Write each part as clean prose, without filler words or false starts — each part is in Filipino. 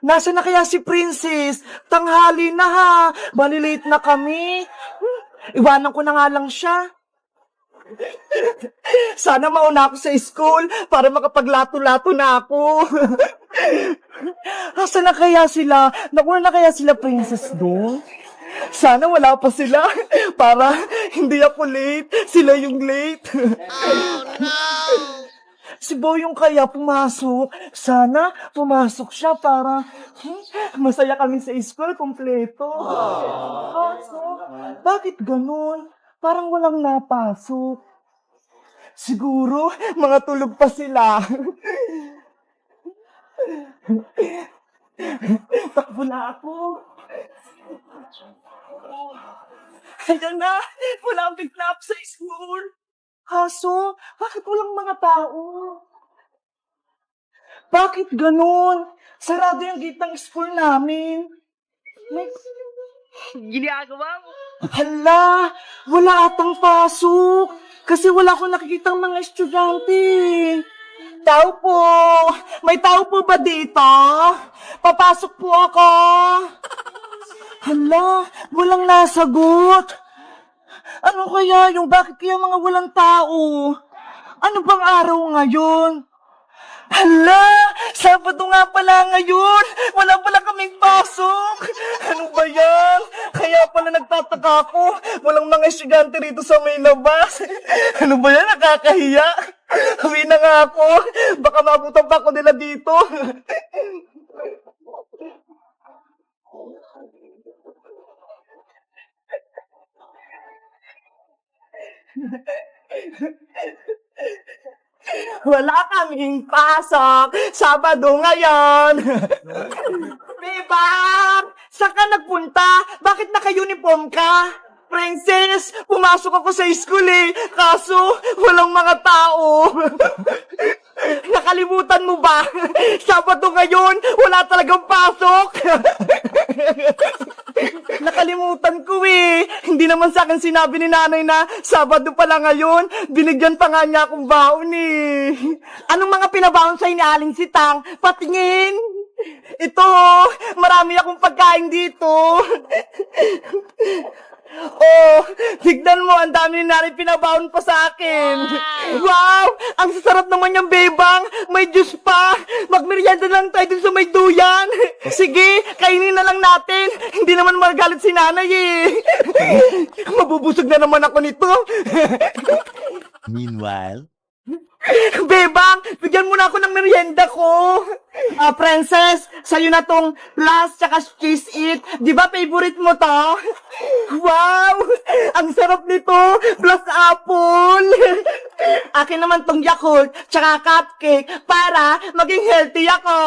Nasaan na kaya si Princess? Tanghali na ha. Malilate na kami. Iwanan ko na nga lang siya. Sana mauna ako sa school para makapaglato-lato na ako. Nasaan na kaya sila? Nakuha na kaya sila Princess doon? Sana wala pa sila para hindi ako late. Sila yung late. Oh no! Si Boyong kaya pumasok. Sana pumasok siya para masaya kami sa school kompleto. Pasok. Bakit ganun? Parang walang napasok. Siguro, mga tulog pa sila. Takbo na ako. Ayan na, wala ang pick-up sa school. Kaso, bakit walang mga tao? Bakit ganun? Sarado yung gate ng school namin. May... Ginagawa mo? Hala, wala atang pasok. Kasi wala akong nakikitang mga estudyante. Tao po, may tao po ba dito? Papasok po ako. Hala, walang nasagot. Ano kaya yung bakit kaya mga walang tao? Ano bang araw ngayon? Hala, Sabado nga pala ngayon. Wala pala kaming pasok. Ano ba yan? Kaya pala nagtataka ako. Walang mga estudyante rito sa may labas. Ano ba yan? Nakakahiya. Uwi na nga ako. Baka mabutan pa ako nila dito. Wala kaming pasok. Sabado ngayon. Bebang! Saan ka nagpunta? Bakit naka-uniform ka? Princess, pumasok ako sa school eh. Kaso, walang mga tao. Nakalimutan mo ba? Sabado ngayon, wala talagang pasok. Nakalimutan ko eh. Hindi naman sa akin sinabi ni nanay na Sabado pala ngayon. Binigyan pa nga niya akong baon eh. Anong mga pinabaon sa'yo ni Aling Sitang? Patingin. Ito, marami akong pagkain dito. Oh, tignan mo, ang dami ni nanay pinabaon pa sa akin. Wow, ang sasarap naman yung bebang. May juice pa. Magmerienda lang tayo dun sa may duyan. Sige, kainin na lang natin. Hindi naman magalit si nanay eh. Mabubusog na naman ako nito. Meanwhile, Bebang, bigyan mo na ako ng merienda ko. Princess, sa'yo na tong plus tsaka cheese it. Di ba favorite mo to? Wow, ang sarap nito. Plus apple. Akin naman tong Yakult tsaka cupcake para maging healthy ako.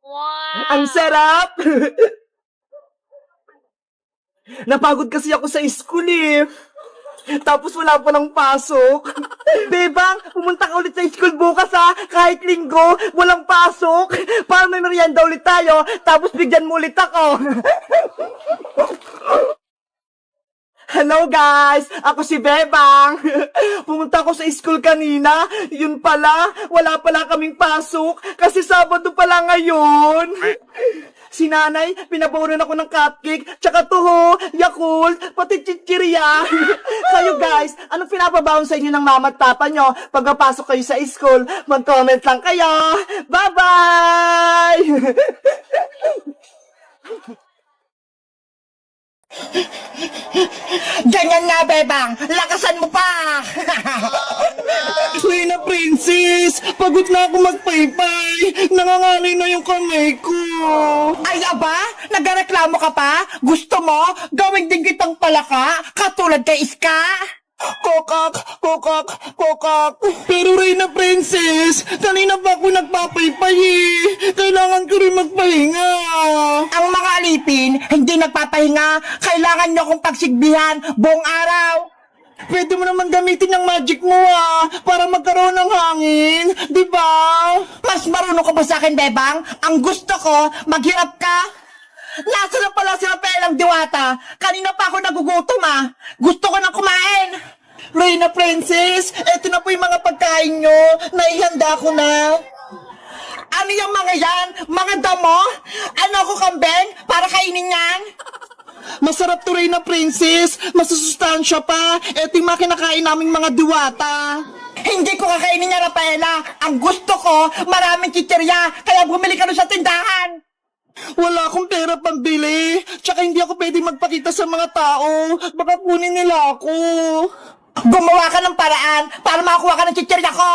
Wow! Ang sarap. Napagod kasi ako sa school eh. Tapos wala pa ng pasok. Bebang, pumunta ka ulit sa school bukas ha. Kahit linggo, walang pasok. Para may merienda ulit tayo. Tapos bigyan mo ulit ako. Hello guys! Ako si Bebang. Pumunta ako sa school kanina. Yun pala, wala pala kaming pasok. Kasi Sabado pala ngayon. Si nanay, pinabawalan ako ng cupcake, tsaka tuho, Yakult, pati chichirya. Kayo guys, anong pinapabaon sa inyo ng mama at papa nyo? Pagpapasok kayo sa school, mag-comment lang kayo. Bye-bye! Ganyan nga, Bebang! Lakasan mo pa! Uy na, Princess! Pagod na ako magpaypay! Nangangalay na yung kamay ko! Ay, aba? Nagreklamo ka pa? Gusto mo? Gawin din kitang palaka? Katulad kay Iska? Kokak! Kokak! Kokak! Pero Reyna Princess, kanina pa ako nagpapaypay eh. Kailangan ko rin magpahinga. Ang mga alipin, hindi nagpapahinga. Kailangan nyo kong pagsigbihan buong araw. Pwede mo naman gamitin ang magic mo para magkaroon ng hangin, di ba? Mas marunong ka ba sa akin, Bebang? Ang gusto ko, maghirap ka. Nasa na pala si Rafael ang diwata? Kanina pa ako nagugutom Gusto ko nang kumain. Reyna Princess, eto na po yung mga pagkain nyo. Naihanda ko na. Ano yung mga yan? Mga damo? Ano ako kambing? Para kainin yan? Masarap to Reyna Princess. Masusustansya pa. Eto yung mga kinakain naming mga diwata. Hindi ko kakainin niya, Rafaela. Ang gusto ko, maraming chichirya. Kaya bumili ka doon sa tindahan. Wala akong pera pambili. Tsaka hindi ako pwede magpakita sa mga tao. Baka kunin nila ako. Gumawa ka ng paraan para makakuha ka ng chichirya ko.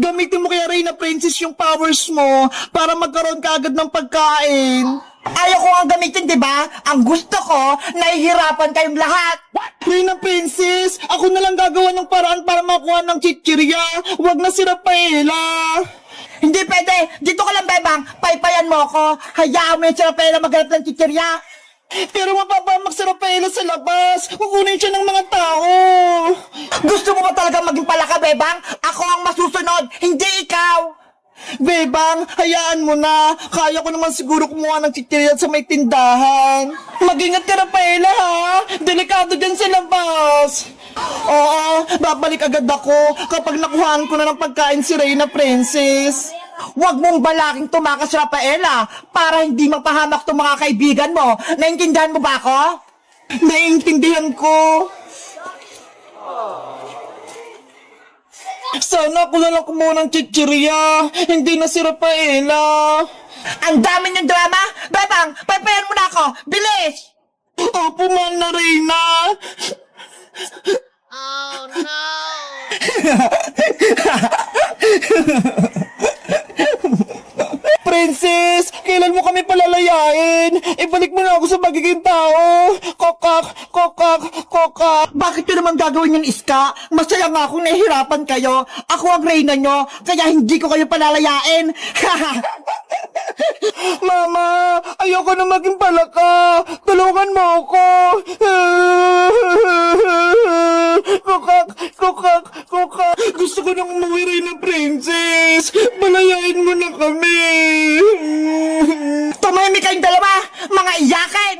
Gamitin mo kaya Reyna Princess yung powers mo para magkaroon ka agad ng pagkain. Ayaw ko ang gamitin, di ba? Ang gusto ko, nahihirapan kayong lahat. Reyna Princess, ako na lang gagawa ng paraan para makuha ng chichirya. Huwag na si Rafaela. Hindi pwede. Dito ka lang, Bebang. Paypayan mo ako. Hayaan mo yan si Rafaela maghanap ng chichirya. Pero mapapamak si Rafaela sa labas. Kukunin siya ng mga tao. Gusto mo ba talaga maging palaka, Bebang? Ako ang masusunod, hindi ikaw. Bebang, hayaan mo na. Kaya ko naman siguro kumuha ng chichirya sa may tindahan. Mag-ingat ka, Rafaela, ha? Delikado din sa labas. Oo, babalik agad ako kapag nakuhaan ko na ng pagkain si Reyna Princess. Huwag mong balaking tumakas, Rafaela, para hindi mapahamak itong mga kaibigan mo. Naintindihan mo ba ako? Naintindihan ko. Sana ako na lang kumuha ng chichirya. Hindi na si Rafaela. Ang dami niyong drama. Bebang, paypayan mo na ako. Bilis! Opo, mahal na Reyna. Oh no! Princess, kailan mo kami palalayain? Ibalik mo na ako sa magiging tao. Kokak, kokak, kokak. Bakit nyo naman gagawin yung iska? Masaya nga akong nahihirapan kayo. Ako ang reyna nyo, kaya hindi ko kayo palalayain. Mama, ayoko na maging palaka. Tulungan mo ako. Kokak, kokak, kokak. Gusto ko nang umuwi Reyna Princess. Palayain mo na kami. Tumahimik kayong dalawa, mga iyakan.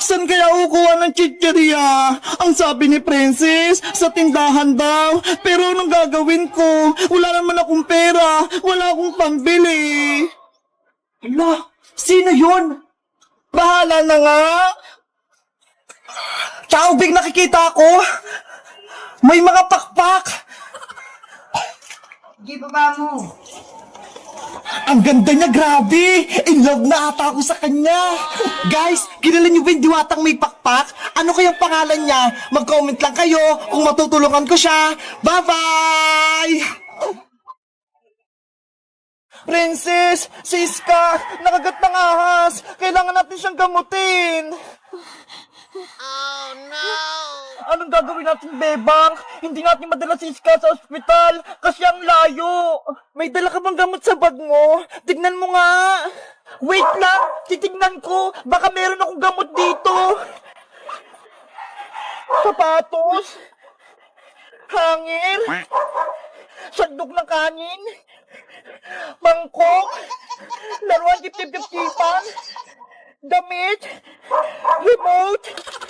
Saan kaya kukuha ng chichirya? Ang sabi ni Princess, sa tindahan daw. Pero anong gagawin ko? Wala naman akong pera. Wala akong pambili. Hala, sino yun? Bahala na nga. Tsaka big nakikita ko. May mga pakpak. Di ba mo? Ang ganda niya, grabe! In love na ata ako sa kanya! Guys, kilala niyo ba yung diwatang may pakpak? Ano kayang pangalan niya? Mag-comment lang kayo kung matutulungan ko siya. Bye-bye! Princess! Siska! Nakagat ng ahas! Kailangan natin siyang gamutin! Oh no! Anong gagawin natin, Bebang? Hindi natin madala si Iska sa ospital kasi ang layo. May dala ka bang gamot sa bag mo? Tignan mo nga. Wait lang, titignan ko. Baka meron akong gamot dito. Sapatos. Hangin. Sandok ng kanin. Mangkok. Laruan tip-tip-tip-tipan. Damit. Remote.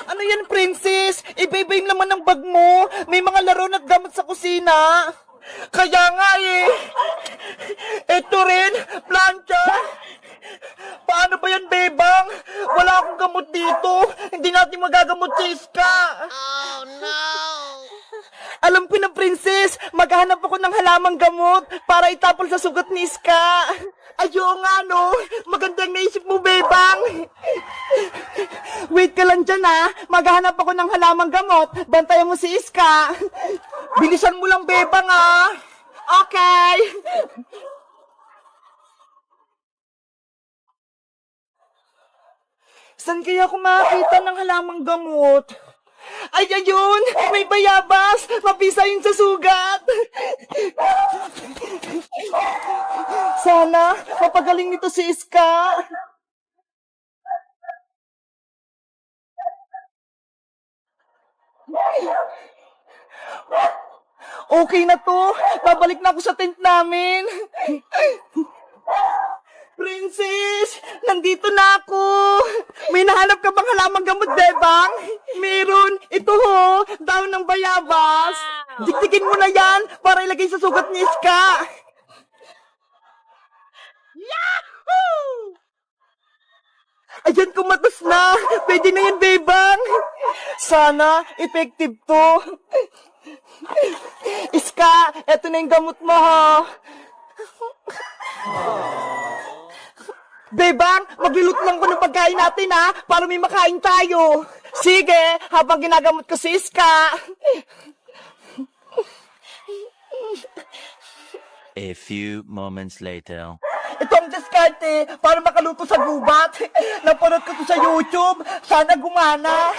Ano yan, Princess? Iba-iba yung laman ng bag mo. May mga laro at gamot sa kusina. Kaya nga eh. Ito rin, plancha. Paano ba yan, Bebang? Wala akong gamot dito. Hindi natin magagamot si Iska. Oh no! Alam ko na, Princess. Maghahanap ako ng halamang gamot para itapol sa sugat ni Iska. Ayaw nga, no? Magandang naisip mo, Bebang. Wait ka lang dyan, ha? Maghahanap ako ng halamang gamot. Bantayan mo si Iska. Bilisan mo lang, Bebang, ha? Okay. Saan kaya ako makakita ng halamang gamot? Ay, ayun! May bayabas! Mapisa yun sa sugat! Sana, mapagaling nito si Iska. Okay na to. Babalik na ako sa tent namin. Princess, nandito na ako. May nahanap ka bang halamang gamot, Bebang? Meron. Ito ho, daon ng bayabas. Dikdikin mo na yan para ilagay sa sugat ni Iska. Yahoo! Ayan, kumatas na. Pwede na yan, Bebang. Sana, effective to. Iska, eto na yung gamot mo, ha. Bebang, magluluto lang ko ng pagkain natin, ha, para may makain tayo. Sige, habang ginagamot ko si Iska. A few moments later. Ito ang diskarte para makaluto sa gubat. Napanood ko to sa YouTube. Sana gumana.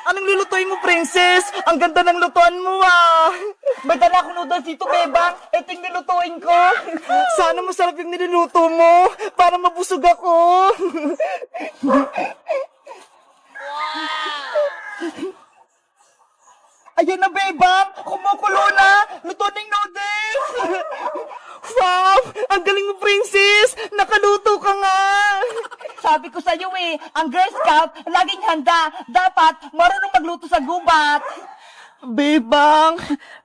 Anong lulutuin mo, Princess? Ang ganda ng lutuan mo, ah. May dala akong noodles dito, Bebang. Ito yung nilutuin ko. Sana masarap yung niluluto mo para mabusog ako. Ayan na, Bebang! Kumukulo na! Luto na yung noodles! Wow! Ang galing mo, Princess! Nakaluto ka nga! Sabi ko sa'yo eh, ang Girl Scout laging handa. Dapat marunong magluto sa gubat. Bebang!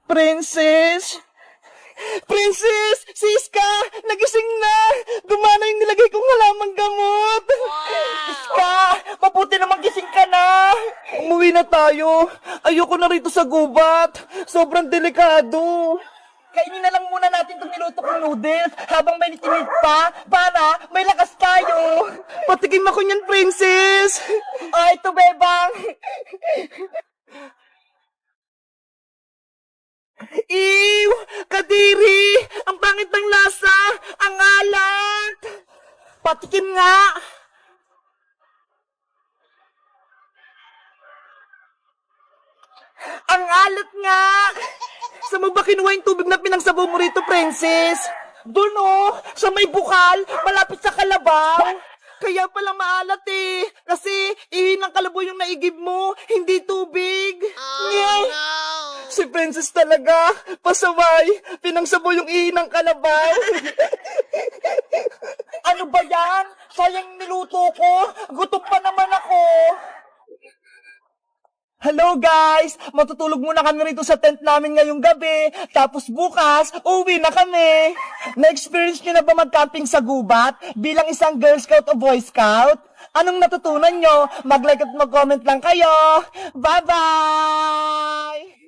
Princess! Princess! Siska! Nagising na! Gumana yung nilagay kong halamang gamot! Siska! Mabuti namang gising ka na! Umuwi na tayo! Ayoko na rito sa gubat! Sobrang delikado! Kainin na lang muna natin itong niluto kong noodles habang may nitinid pa para may lakas tayo! Patikim ako niyan, Princess! Ito, Bebang! Ew! Kadiri! Ang pangit ng lasa! Ang alat! Patikim nga! Ang alat nga! Saan mo ba kinuha yung tubig na pinangsabaw mo rito, Princess? Doon oh! Sa may bukal! Malapit sa kalabaw! Kaya pala maalat eh! Kasi ihinang kalabaw yung naigib mo, hindi tubig! Nyeh! Si Princess talaga! Pasaway! Pinangsabaw yung ihinang kalabaw! Ano ba yan? Sayang niluto ko! Gutom pa naman ako! Hello guys! Matutulog muna kami rito sa tent namin ngayong gabi. Tapos bukas, uwi na kami. Na-experience nyo na ba mag-camping sa gubat bilang isang Girl Scout o Boy Scout? Anong natutunan nyo? Mag-like at mag-comment lang kayo. Bye-bye!